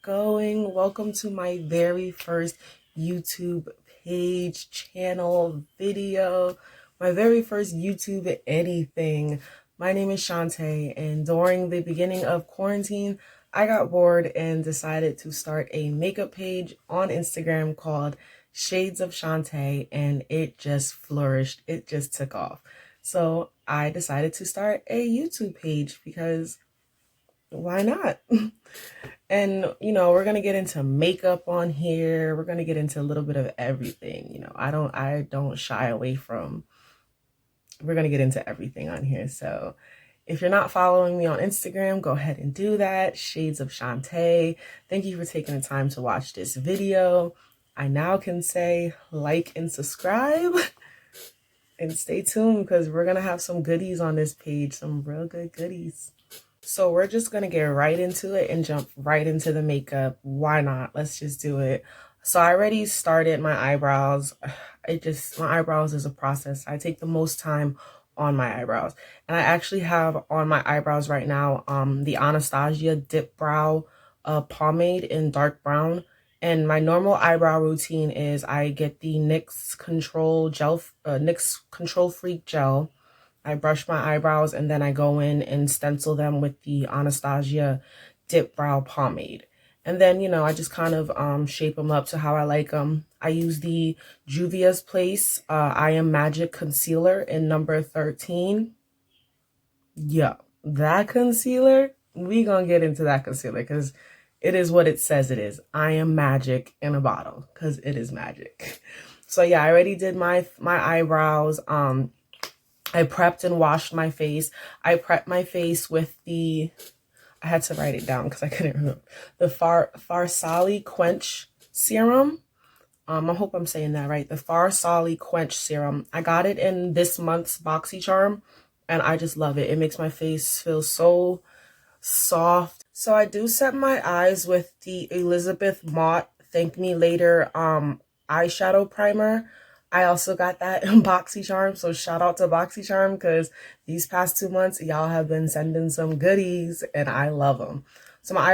going? Welcome to my very first YouTube page, channel, video, my very first YouTube anything. My name is Shantae, and during the beginning of quarantine, I got bored and decided to start a makeup page on Instagram called Shades of Shantae, and it just flourished. It just took off. So I decided to start a YouTube page because why not? And we're gonna get into makeup on here. We're gonna get into a little bit of everything. I don't shy away from. We're gonna get into everything on here. So if you're not following me on Instagram, go ahead and do that. Shades of Shantae. Thank you for taking the time to watch this video. I now can say like and subscribe. And stay tuned because we're gonna have some goodies on this page, some real good goodies. So we're just gonna get right into it and jump right into the makeup. Why not? Let's just do it. So I already started my eyebrows. My eyebrows is a process. I take the most time on my eyebrows. And I actually have on my eyebrows right now the Anastasia Dip Brow pomade in dark brown. And my normal eyebrow routine is I get the NYX Control Freak gel. I brush my eyebrows and then I go in and stencil them with the Anastasia Dip Brow Pomade. And then, I just kind of shape them up to how I like them. I use the Juvia Place I Am Magic Concealer in number 13. Yeah, that concealer, we gonna get into that concealer because it is what it says it is. I am magic in a bottle because it is magic. So yeah, I already did my eyebrows. I prepped and washed my face. I prepped my face with I had to write it down because I couldn't remember. The Faisal Quench Serum. I hope I'm saying that right. The Faisal Quench Serum. I got it in this month's BoxyCharm, and I just love it. It makes my face feel so soft. So I do set my eyes with the Elizabeth Mott Thank Me Later eyeshadow primer. I also got that in BoxyCharm, so shout out to BoxyCharm because these past 2 months, y'all have been sending some goodies, and I love them. So my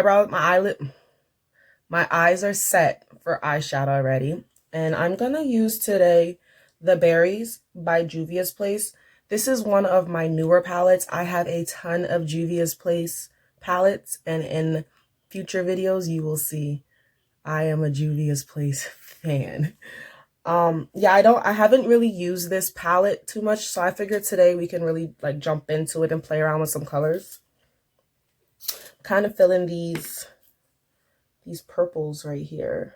eyes are set for eyeshadow already, and I'm gonna use today the Berries by Juvia's Place. This is one of my newer palettes. I have a ton of Juvia's Place palettes, and in future videos, you will see I am a Juvia's Place fan. Yeah, I haven't really used this palette too much, so I figured today we can really like jump into it and play around with some colors. Kind of fill in these purples right here.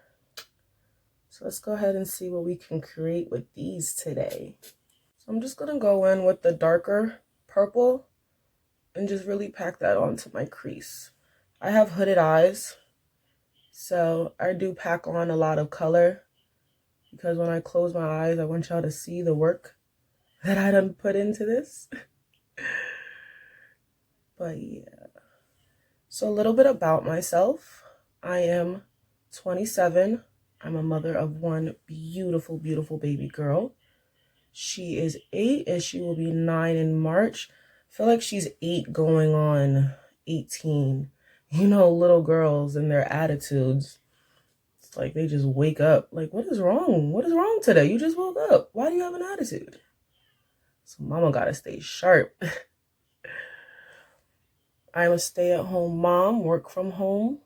So let's go ahead and see what we can create with these today. So I'm just gonna go in with the darker purple and just really pack that onto my crease. I have hooded eyes, so I do pack on a lot of color. Because when I close my eyes, I want y'all to see the work that I done put into this. But yeah. So a little bit about myself. I am 27. I'm a mother of one beautiful, beautiful baby girl. She is 8 and she will be 9 in March. I feel like she's 8 going on 18. Little girls and their attitudes. It's like they just wake up. Like, what is wrong? What is wrong today? You just woke up. Why do you have an attitude? So mama gotta stay sharp. I'm a stay-at-home mom, work from home.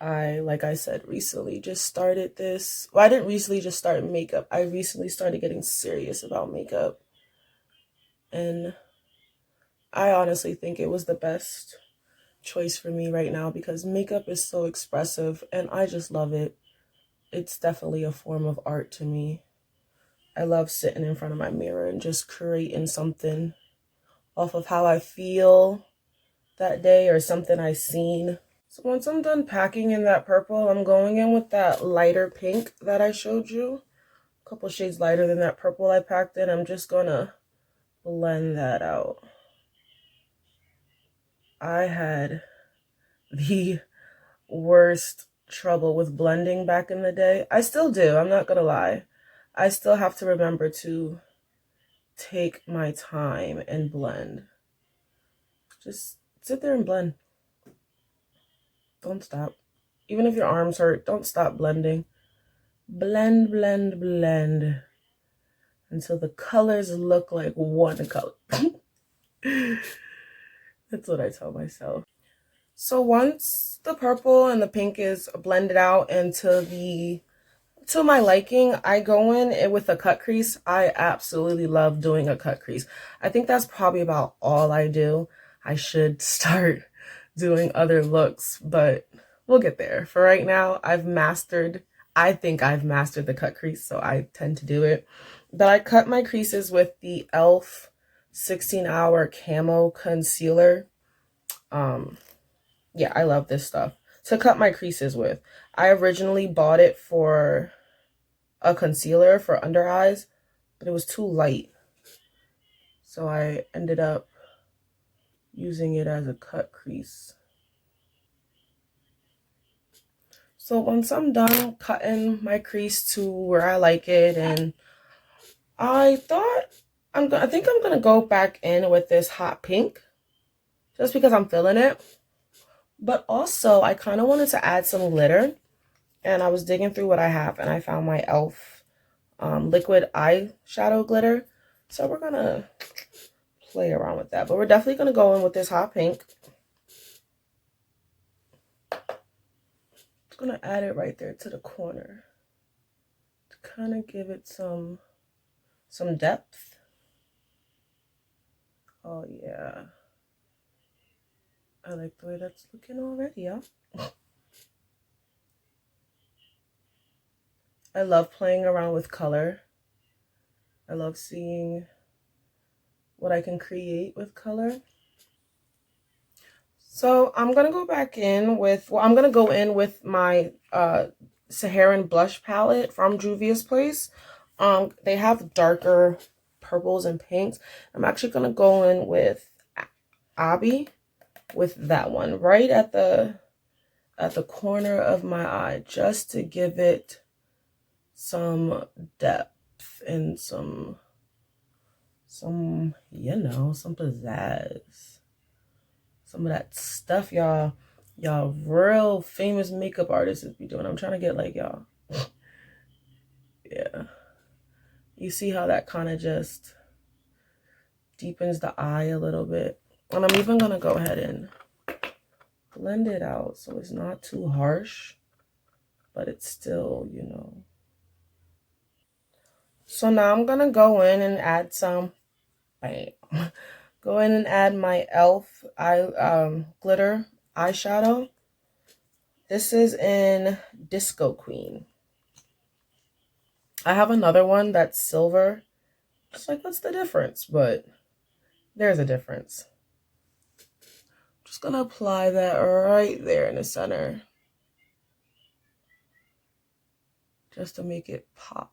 Like I said, recently just started this. Well, I didn't recently just start makeup. I recently started getting serious about makeup. And I honestly think it was the best choice for me right now because makeup is so expressive and I just love it. It's definitely a form of art to me. I love sitting in front of my mirror and just creating something off of how I feel that day or something I've seen. So once I'm done packing in that purple, I'm going in with that lighter pink that I showed you. A couple shades lighter than that purple I packed in. I'm just gonna blend that out. I had the worst trouble with blending back in the day. I still do, I'm not gonna lie. I still have to remember to take my time and blend. Just sit there and blend. Don't stop. Even if your arms hurt, don't stop blending. Blend, blend, blend until the colors look like one color. That's what I tell myself. So once the purple and the pink is blended out to my liking, I go in with a cut crease. I absolutely love doing a cut crease. I think that's probably about all I do. I should start doing other looks, but we'll get there. For right now, I think I've mastered the cut crease, so I tend to do it. But I cut my creases with the e.l.f. 16-hour Camo Concealer. Yeah, I love this stuff to cut my creases with. I originally bought it for a concealer for under eyes, but it was too light. So I ended up using it as a cut crease. So once I'm done cutting my crease to where I like it, and I think I'm gonna go back in with this hot pink just because I'm feeling it. But also I kind of wanted to add some glitter, and I was digging through what I have and I found my e.l.f. Liquid eyeshadow glitter. So we're gonna play around with that, but we're definitely gonna go in with this hot pink. Just gonna add it right there to the corner to kind of give it some depth. Oh yeah, I like the way that's looking already, y'all. I love playing around with color. I love seeing what I can create with color. So I'm gonna go back in with, I'm gonna go in with my Saharan blush palette from Juvia's Place. They have darker purples and pinks. I'm actually gonna go in with Abby with that one right at the corner of my eye, just to give it some depth and some you know, some pizzazz, some of that stuff y'all real famous makeup artists be doing. I'm trying to get like y'all. Yeah, you see how that kind of just deepens the eye a little bit. And I'm even gonna go ahead and blend it out so it's not too harsh, but it's still, you know. So now I'm gonna go in and add some, go in and add my e.l.f. glitter eyeshadow. This is in Disco Queen. I have another one that's silver. It's like, what's the difference? But there's a difference. Just gonna apply that right there in the center, just to make it pop.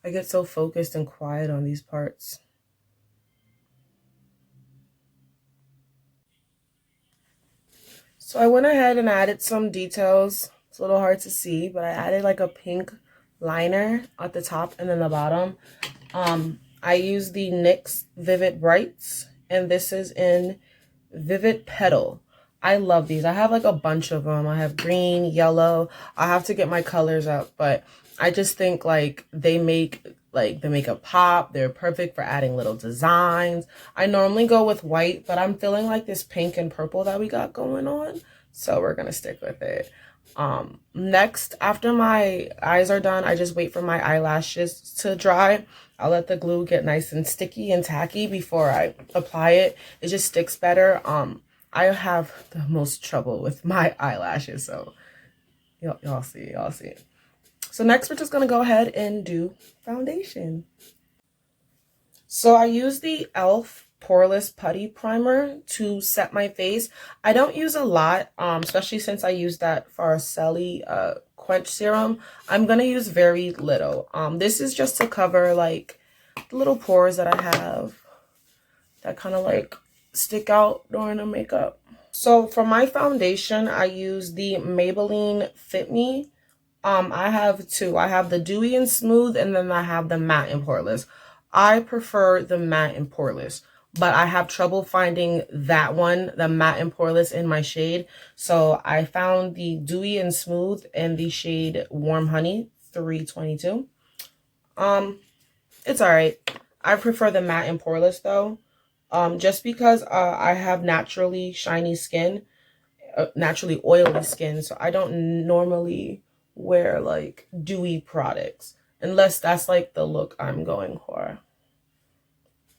I get so focused and quiet on these parts. So I went ahead and added some details. It's a little hard to see, but I added like a pink liner at the top and then the bottom. I used the NYX Vivid Brights, and this is in Vivid Petal. I love these. I have like a bunch of them. I have green, yellow. I have to get my colors up, but I just think like they make like the makeup pop. They're perfect for adding little designs. I normally go with white, but I'm feeling like this pink and purple that we got going on, so we're gonna stick with it. Next, after my eyes are done, I just wait for my eyelashes to dry. I'll let the glue get nice and sticky and tacky before I apply it. It just sticks better. I have the most trouble with my eyelashes, so y'all see. So next, we're just gonna go ahead and do foundation. So I use the e.l.f. Poreless Putty Primer to set my face. I don't use a lot, especially since I use that Faisal Quench serum. I'm gonna use very little. This is just to cover like the little pores that I have that kind of like stick out during the makeup. So for my foundation, I use the Maybelline Fit Me. I have two. I have the Dewy and Smooth, and then I have the Matte and Poreless. I prefer the matte and poreless, but I have trouble finding that one, the matte and poreless, in my shade. So I found the Dewy and Smooth in the shade Warm Honey 322. It's all right. I prefer the matte and poreless though, just because I have naturally shiny skin, naturally oily skin, so I don't normally wear like dewy products unless that's like the look I'm going for.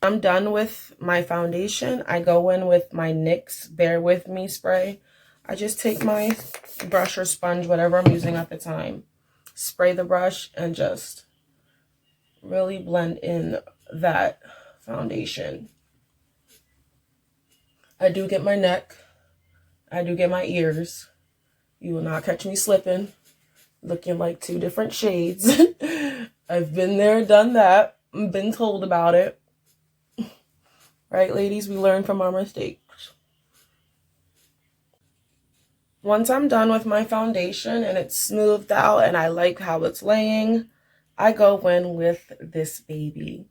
I'm done with my foundation. I go in with my NYX Bear With Me spray. I just take my brush or sponge, whatever I'm using at the time, spray the brush, and just really blend in that foundation. I do get my neck. I do get my ears. You will not catch me slipping, looking like two different shades. I've been there, done that, been told about it. Right, ladies? We learn from our mistakes. Once I'm done with my foundation and it's smoothed out and I like how it's laying, I go in with this baby.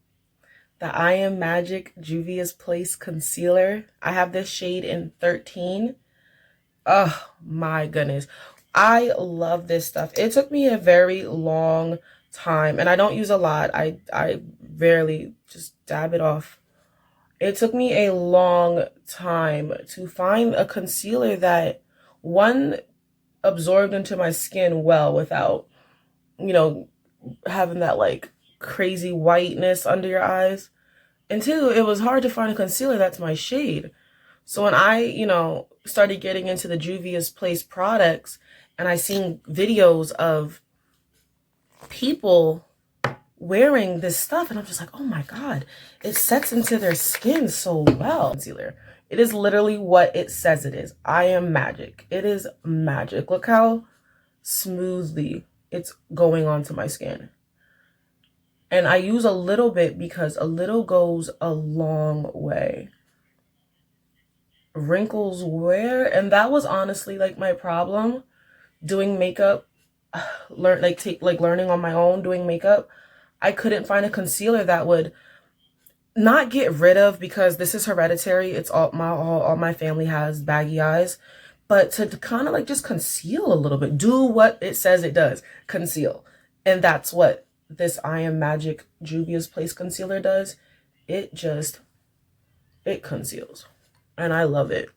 The I Am Magic Juvia Place Concealer. I have this shade in 13. Oh my goodness. I love this stuff. It took me a very long time, and I don't use a lot. I rarely just dab it off. It took me a long time to find a concealer that, one, absorbed into my skin well without, you know, having that like crazy whiteness under your eyes. And two, it was hard to find a concealer that's my shade. So when I, started getting into the Juvia Place products and I seen videos of people wearing this stuff, and I'm just like, oh my God, it sets into their skin so well. Concealer. It is literally what it says it is. I am magic. It is magic. Look how smoothly it's going onto my skin. And I use a little bit because a little goes a long way. Wrinkles wear, and that was honestly like my problem doing makeup, learning on my own doing makeup. I couldn't find a concealer that would not get rid of, because this is hereditary. It's all my family has baggy eyes, but to kind of like just conceal a little bit, do what it says it does, conceal. And that's what this I Am Magic Juvia Place concealer does. It conceals, and I love it.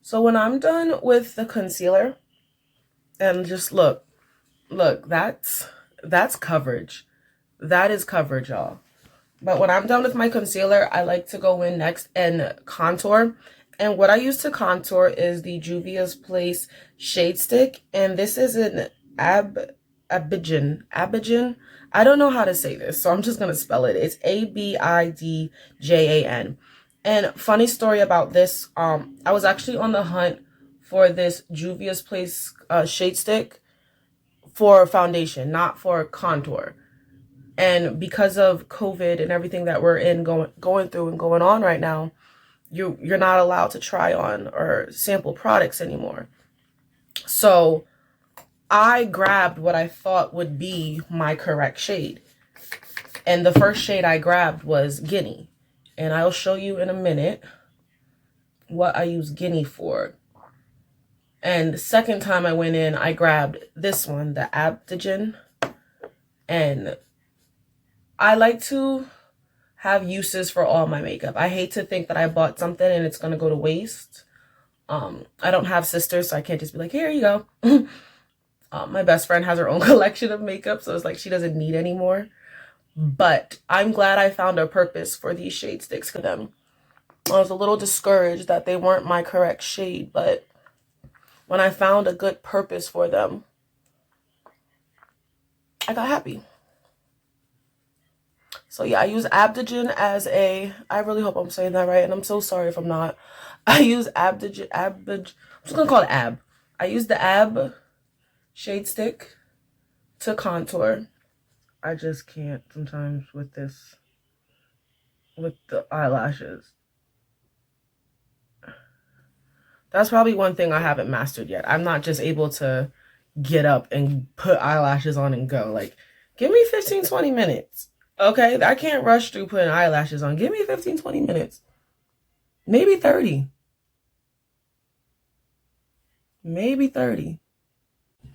So when I'm done with the concealer, and just look, that's coverage. That is coverage, y'all. But when I'm done with my concealer, I like to go in next and contour. And what I use to contour is the Juvia Place Shade Stick. And this is an Abidjan. I don't know how to say this, so I'm just going to spell it. It's Abidjan. And funny story about this, I was actually on the hunt for this Juvia Place Shade Stick for foundation, not for contour. And because of COVID and everything that we're in going through and going on right now, you're not allowed to try on or sample products anymore. So I grabbed what I thought would be my correct shade. And the first shade I grabbed was Guinea. And I'll show you in a minute what I use Guinea for. And the second time I went in, I grabbed this one, the Abidjan. And I like to have uses for all my makeup. I hate to think that I bought something and it's going to go to waste. I don't have sisters, so I can't just be like, here you go. My best friend has her own collection of makeup, so it's like she doesn't need any more. But I'm glad I found a purpose for these shade sticks for them. I was a little discouraged that they weren't my correct shade, but when I found a good purpose for them, I got happy. So yeah, I use Abidjan as a, I really hope I'm saying that right, and I'm so sorry if I'm not. I use Abidjan, I'm just gonna call it Ab. I use the Ab shade stick to contour. I just can't sometimes with this, with the eyelashes. That's probably one thing I haven't mastered yet. I'm not just able to get up and put eyelashes on and go. Like, give me 15, 20 minutes. Okay, I can't rush through putting eyelashes on. Give me 15, 20 minutes. Maybe 30. Maybe 30.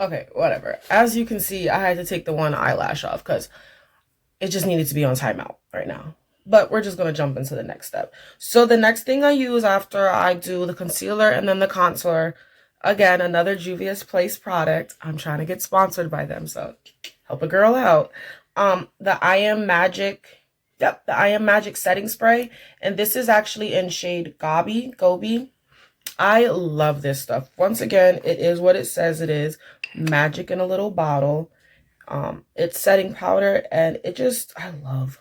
Okay, whatever. As you can see, I had to take the one eyelash off because it just needed to be on timeout right now. But we're just going to jump into the next step. So the next thing I use after I do the concealer and then the contour, again, another Juvia Place product. I'm trying to get sponsored by them, so help a girl out. The I Am Magic, the I Am Magic setting spray. And this is actually in shade Gobi. I love this stuff. Once again, it is what it says it is. Magic in a little bottle. It's setting powder, and it just, I love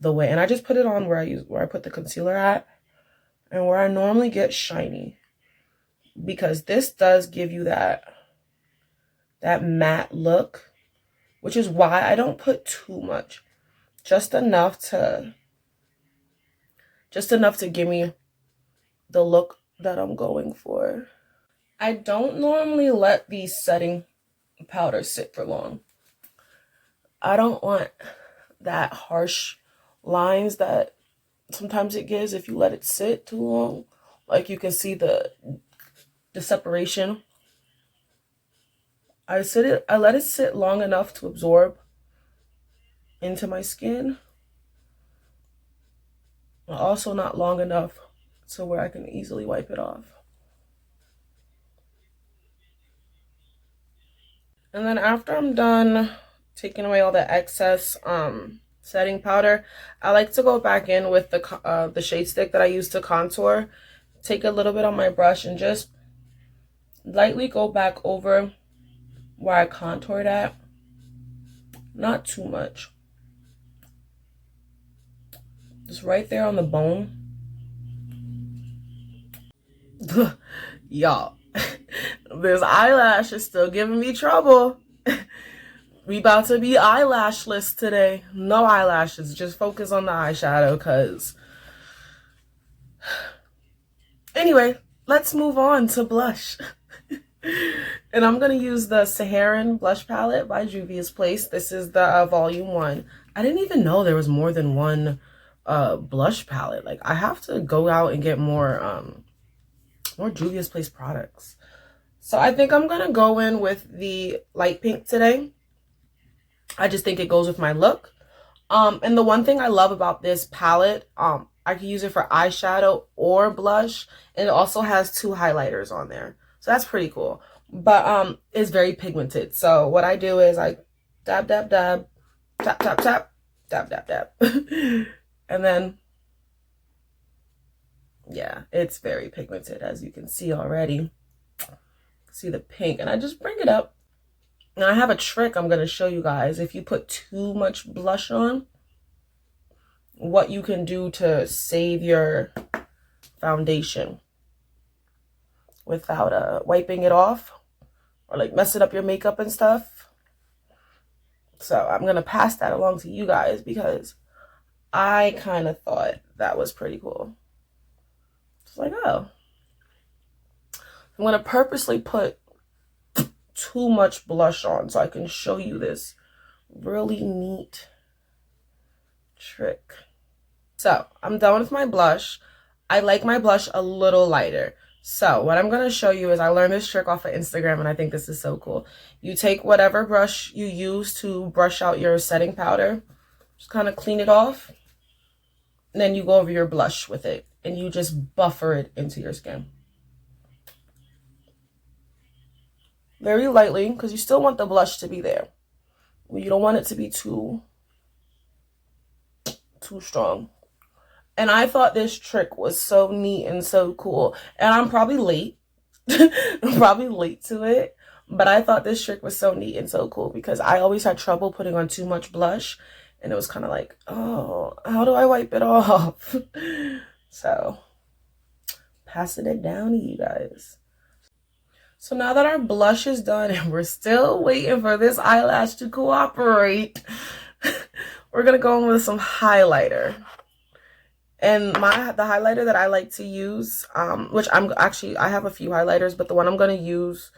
the way, and I just put it on where I put the concealer at and where I normally get shiny, because this does give you that matte look, which is why I don't put too much, just enough to give me the look that I'm going for. I don't normally let these setting powders sit for long. I don't want that harsh lines that sometimes it gives if you let it sit too long. Like you can see the separation. I let it sit long enough to absorb into my skin. Also not long enough so where I can easily wipe it off. And then after I'm done taking away all the excess setting powder, I like to go back in with the shade stick that I use to contour. Take a little bit on my brush and just lightly go back over where I contoured at. Not too much. Just right there on the bone. Y'all, this eyelash is still giving me trouble. We about to be eyelashless today. No eyelashes. Just focus on the eyeshadow, because... Anyway, let's move on to blush. And I'm going to use the Saharan blush palette by Juvia Place. This is the volume 1. I didn't even know there was more than one blush palette. Like, I have to go out and get more Juvia Place products. So I think I'm going to go in with the light pink today. I just think it goes with my look. And the one thing I love about this palette, I can use it for eyeshadow or blush. And it also has 2 highlighters on there. So that's pretty cool. But it's very pigmented. So what I do is I dab, dab, dab, tap, tap, tap, dab, dab, dab. And then, yeah, it's very pigmented, as you can see already. See the pink. And I just bring it up. Now I have a trick I'm going to show you guys. If you put too much blush on, what you can do to save your foundation without wiping it off or like messing up your makeup and stuff. So I'm going to pass that along to you guys because I kind of thought that was pretty cool. It's like, oh, I'm going to purposely put too much blush on so I can show you this really neat trick. So I'm done with my blush. I like my blush a little lighter. So what I'm going to show you is I learned this trick off of Instagram, and I think this is so cool. You take whatever brush you use to brush out your setting powder, just kind of clean it off, and then you go over your blush with it and you just buffer it into your skin. Very lightly, because you still want the blush to be there. You don't want it to be too strong. And I thought this trick was so neat and so cool. And I'm probably late. I'm probably late to it. But I thought this trick was so neat and so cool because I always had trouble putting on too much blush. And it was kind of like, oh, how do I wipe it off? So, passing it down to you guys. So now that our blush is done and we're still waiting for this eyelash to cooperate, we're going to go in with some highlighter. And the highlighter that I like to use, which I have a few highlighters, but the one I'm going to use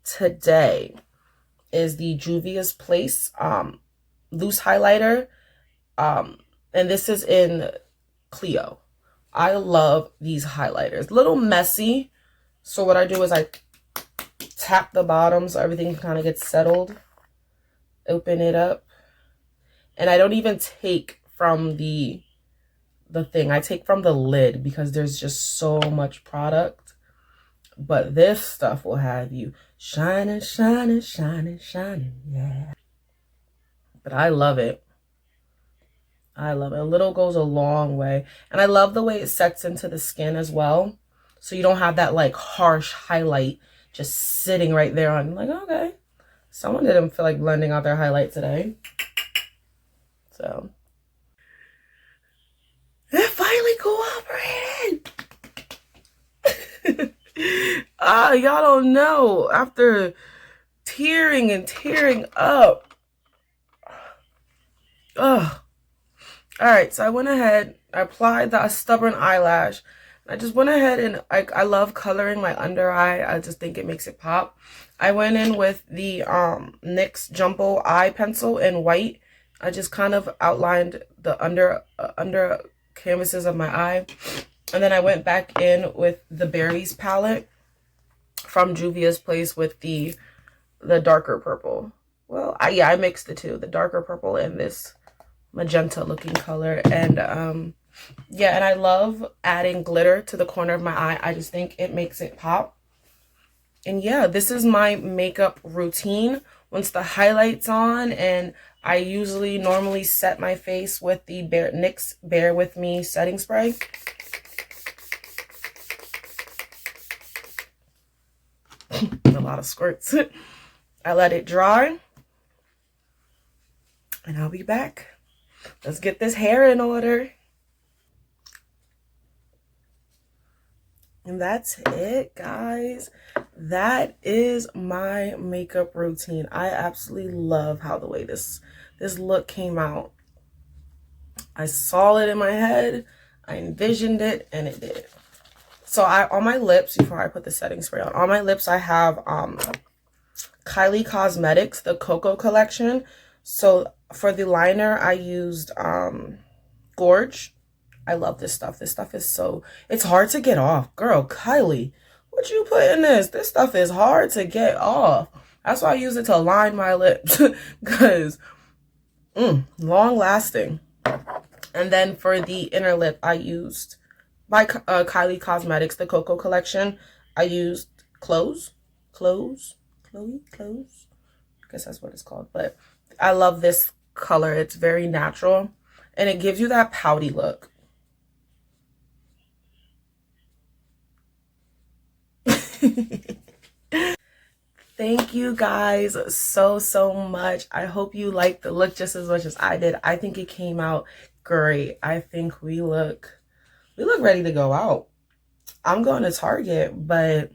today is the Juvia Place loose highlighter. And this is in Clio. I love these highlighters. A little messy. So what I do is I tap the bottom so everything kind of gets settled. Open it up. And I don't even take from the thing. I take from the lid because there's just so much product. But this stuff will have you shining, shining, shining, shining. Yeah. But I love it. I love it. A little goes a long way. And I love the way it sets into the skin as well. So you don't have that like harsh highlight just sitting right there on, like, okay. Someone didn't feel like blending out their highlight today. So. It finally cooperated. Y'all don't know. After tearing and tearing up. Ugh. Alright, so I went ahead, I applied the stubborn eyelash. I just went ahead and I love coloring my under eye. I just think it makes it pop. I went in with the NYX Jumbo Eye Pencil in white. I just kind of outlined the under canvases of my eye. And then I went back in with the Berries palette from Juvia's Place with the darker purple. Well, I mixed the two, the darker purple and this magenta looking color. And yeah, and I love adding glitter to the corner of my eye. I just think it makes it pop. And yeah, this is my makeup routine once the highlight's on. And I usually normally set my face with the NYX Bear With Me setting spray. A lot of squirts. I let it dry. And I'll be back. Let's get this hair in order. And that's it, guys. That is my makeup routine. I absolutely love how the way this look came out. I saw it in my head, I envisioned it, and it did. So on my lips, before I put the setting spray on my lips, I have Kylie Cosmetics, the KoKo collection. So for the liner, I used Gorge. I love this stuff. This stuff is so, it's hard to get off. Girl, Kylie, what you put in this? This stuff is hard to get off. That's why I use it to line my lips. Because, long lasting. And then for the inner lip, I used, by Kylie Cosmetics, the KoKo collection, I used Close. I guess that's what it's called. But I love this color. It's very natural. And it gives you that pouty look. Thank you guys so much. I hope you liked the look just as much as I did. I think it came out great. I think we look ready to go out. I'm going to Target, but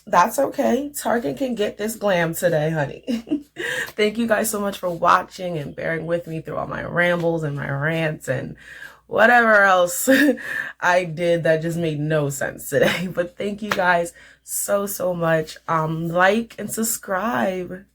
that's okay. Target can get this glam today, honey. Thank you guys so much for watching and bearing with me through all my rambles and my rants and whatever else I did that just made no sense today. But thank you guys so much. Like and subscribe.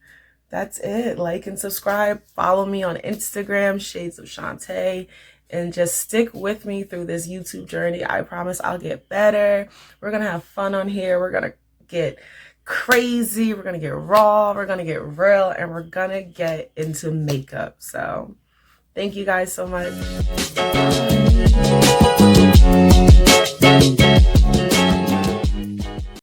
That's it. Like and subscribe. Follow me on Instagram, Shades of Shantae. And just stick with me through this YouTube journey. I promise I'll get better. We're going to have fun on here. We're going to get crazy. We're going to get raw. We're going to get real. And we're going to get into makeup. So thank you guys so much.